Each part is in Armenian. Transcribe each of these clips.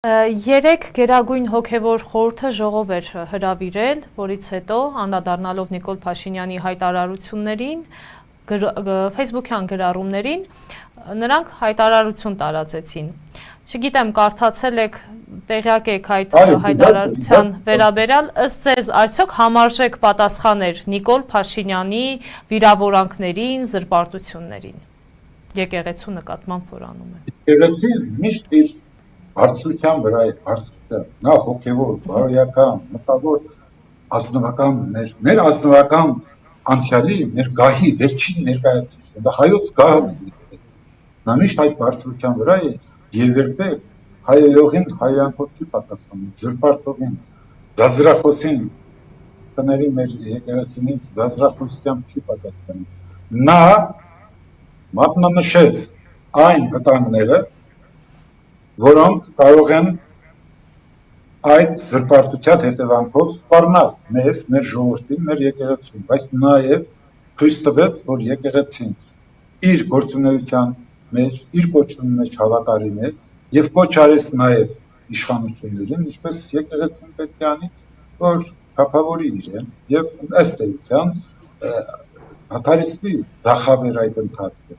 Երեք գերագույն հոգևոր խորհուրդը ժողով էր հրավիրել, որից հետո անդրադառնալով Նիկոլ Փաշինյանի հայտարարություններին, Facebook-յան գրառումներին, նրանք հայտարարություն տարածեցին։ Չգիտեմ, կարդացել եք, տեղյակ եք այդ հայտարարության վերաբերյալ, ըստ ձեզ արդյոք համարժեք պատասխան էր Նիկոլ Փաշինյանի վիրավորանքներին, զրպարտություններին, եկեղեցու նկատմամբ որ անում է։ Եկեղեցին միշտ իր հարցության վրա է հարցության, նա հոգևոր, բարոյական, մտավոր, ազնվական, մեր ազնվական անցյալի, մեր գահի, վերջին ներկայացուցիչը, դա հայոց գահն է, նա միշտ այդ հարցության վրա է եւ երբեք հայերողին հայանքով չի պատասխանում, զրպարտողին, զազրախոսին, տների մեր եկեղեցինից զազրախոսությամբ չի պատասխանում, նա մատնանշեց այն վտանգները, որոնք կարող են այդ զրպարտության հետևանքով սպառնալ մեզ, մեր ժողովրդին, մեր եկեղեցին, բայց նաև ցույց տվեց, որ եկեղեցին իր գործունեության մեջ, իր կոչումի մեջ հավատարիմ է եւ կոչ արեց նաև իշխանություններին, ինչպես եկեղեցին պետք է անի, որ թափավորի իրեն եւ ըստ էության հաթարիստի դախավեր այդ ընթացքը։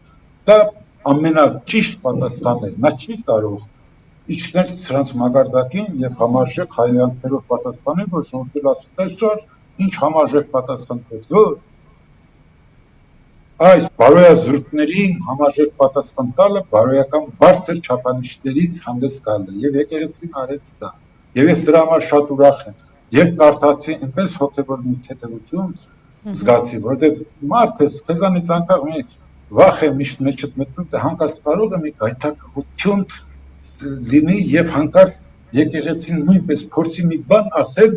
Դա ամենաճիշտ պատասխանն է, նա չի կարող իջնել սրանց մակարդակին եւ համարժեք հայանքներով պատասխանել, որ շնորհել ասում այսօր ինչ համարժեք պատասխանեց, որ այս բարոյազրկներին համարժեք պատասխան տալը բարոյական բարձր չափանիշներից հանդես գալը եւ եկեղեցին արեց դա։ Եվ ես դրա համար շատ ուրախ եմ, երբ կարդացի այնպես հոգեվոր մի թեթևություն զգացի, որովհետեւ մարդը քեզանից անկախ մի վախ է միշտ մեջդ մտնում, հանկարծ կարող է մի գայթակղություն լինի եւ հանկարծ եկեղեցին նույնպես փորձի մի բան ասել,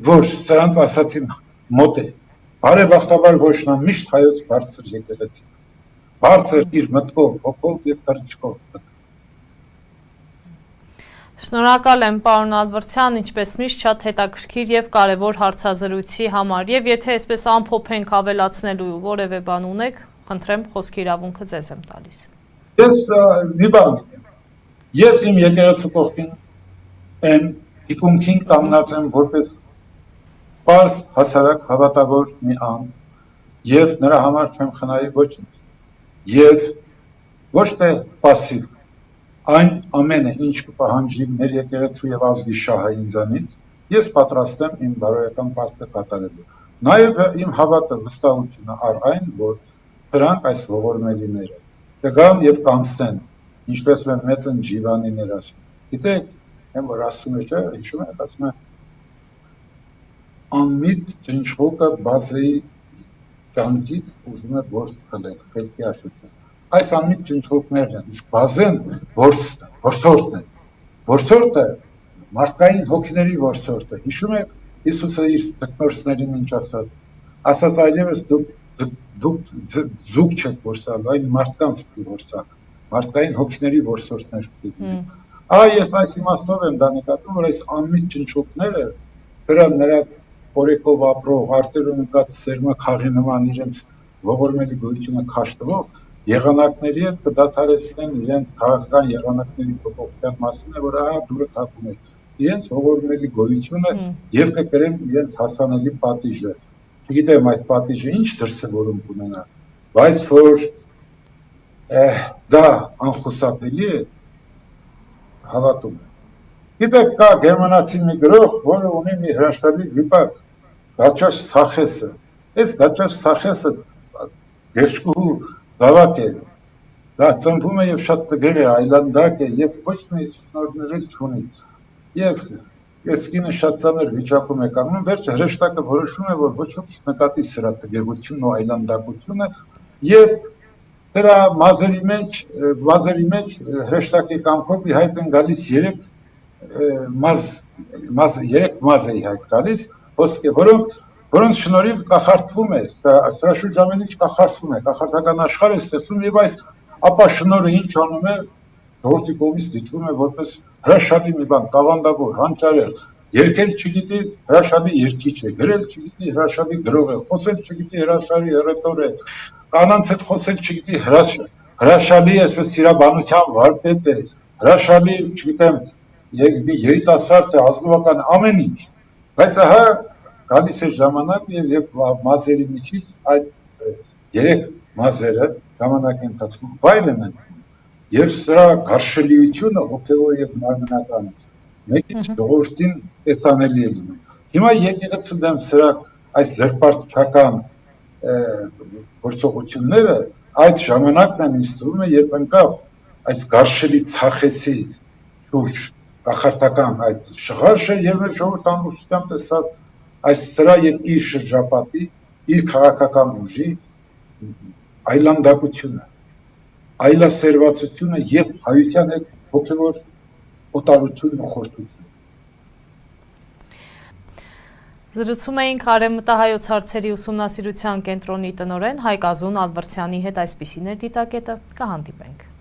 որ սրանց ասացին մոտ է։ Բարեբախտաբար ոչ նա միշտ հայոց բարձր եկեղեցին։ Բարձր իր մտքով, հոգով եւ քրիչկով։ Շնորհակալ եմ պարոն Ալվրդյան, ինչպես միշտ շատ հետաքրքիր եւ կարեւոր հարցազրույցի համար։ Եվ եթե այսպես ամփոփենք ավելացնելու որևէ բան ունեք, խնդրեմ խոսքի իրավունքը ձեզ եմ տալիս։ Ես մի բան Ես իմ եկեղեցու կողքին եմ, թիկունքին կանգնած եմ որպես պարզ հասարակ հավատավոր մի անձ եւ նրա համար չեմ խնայի ոչինչ եւ ոչ թե պասիվ այն ամենը ինչ կպահանջի մեր եկեղեցու եւ ազգի շահը ինձանից ես պատրաստ եմ իմ բարոյական պարտքը կատարելու նաեւ իմ հավատը վստահությունը առ այն որ դրանք այս ողորմելիները կգան եւ կանցնեն ինչպես մեծ են ջիվանիներ ասում։ Գիտեք, եմ որ ասում է, հիշում եք, ասում է անմիտ ճնճղոկը բազեի կյանքից ուզում է որս խլել, խելքի աշություն։ Այս անմիտ ճնճղոկներն են, իսկ բազեն որսորդն է։ Որսորդը մարդկային հոգիների որսորդը։ Հիշում եք, Հիսուսը իր ձկնորսներին ինչ ասաց։ Ասաց այլևս դուք զուգ չեք որսալու, այն մարդկանց որսակ։ Մարդկային հոգիների որսորդներ պիտի։ Ես այս իմաստով եմ դա նկատում, որ այս անմիտ ճնճղոկները նրա օրեկով ապրող, արտերում ընկած սերմաքաղի նման իրենց ողորմելի գոյությունը քաշտվող եղանակների հետ կդադարեցնեն իրենց քաղաքական եղանակների փոփոխության մասին, որ դուրը թափում է իրենց ողորմելի գոյությունը եւ կկրեն իրենց հասանելի պատիժը։ Չգիտեմ այդ պատիժը ինչ դրսևորում կունենա, բայց որ դա անխուսափելի է հավատում եմ։ Գիտեք, կա գերմանացի մի գրող, որը ունի մի հրաշալի վիպակ, Գաչաշ Սախեսը։ Այս Գաչաշ Սախեսը գերշկուհու զավակ է, դա ծնվում է եւ շատ տգեղ է, այլանդակ է եւ ոչ մի շնորհներ չունի։ Եվ այս կինը շատ ծանր վիճակում է կանգնում, վերջը հրեշտակը որոշում է, որ ոչ ոք չնկատի սրա տգեղությունն ու այլանդակությունը եւ Դրա մազերի մեջ հրեշտակի կամքով ի հայտ են գալիս երեք մազ է ի հայտ գալիս, որոնց շնորհիվ կախարդվում է, սրա շրջանից կախարդվում է, կախարդական աշխարհը ստեղծում եւ այս ապա շնորհը ինչ անում է, ժողովրդի կողմից դիտվում է որպես հրաշալի մի բան, տաղանդավոր, հանճարեղ, երկել չգիտի հրաշալի երգիչ է, գրել չգիտի հրաշալի գրող է, խոսել չգիտի հրաշալի հռետոր է, կանանց հետ խոսել չգիտի հրաշալի այսպես սիրաբանության վարպետ է, հրաշալի, չգիտեմ, եւ երիտասարդ է, ազնվական ամեն ինչ, բայց ահա գալիս է ժամանակը եւ մազերի միջից այդ երեք մազերը ժամանակի ընթացքում վայր են ընկնում եւ սրա գարշելիությունը հոգեվոր եւ մարմնական մեկից ժողովրդին տեսանելի է լինում։ Հիմա եկեղեցու դեմ սրա այս զրպարտչական գործողությունները այդ ժամանակն են ինձ թվում է, երբ ընկավ այս գարշելի ցախեսի շուրջ կախարդական այդ շղարշը եւ մեր ժողովուրդ ամբողջությամբ տեսավ այս սրա եւ իր շրջապատի, իր քաղաքական ուժի այլանդակությունը, այլասերվածությունը եւ հայության հետ հոգեվոր օտարությունն ու խորտությունը։ Զրուցում էինք Արևմտահայոց հարցերի ուսումնասիրության կենտրոնի տնօրեն Հայկ Ազուն Ալվրդյանի հետ, այսպիսին էր դիտակետը, կհանդիպենք։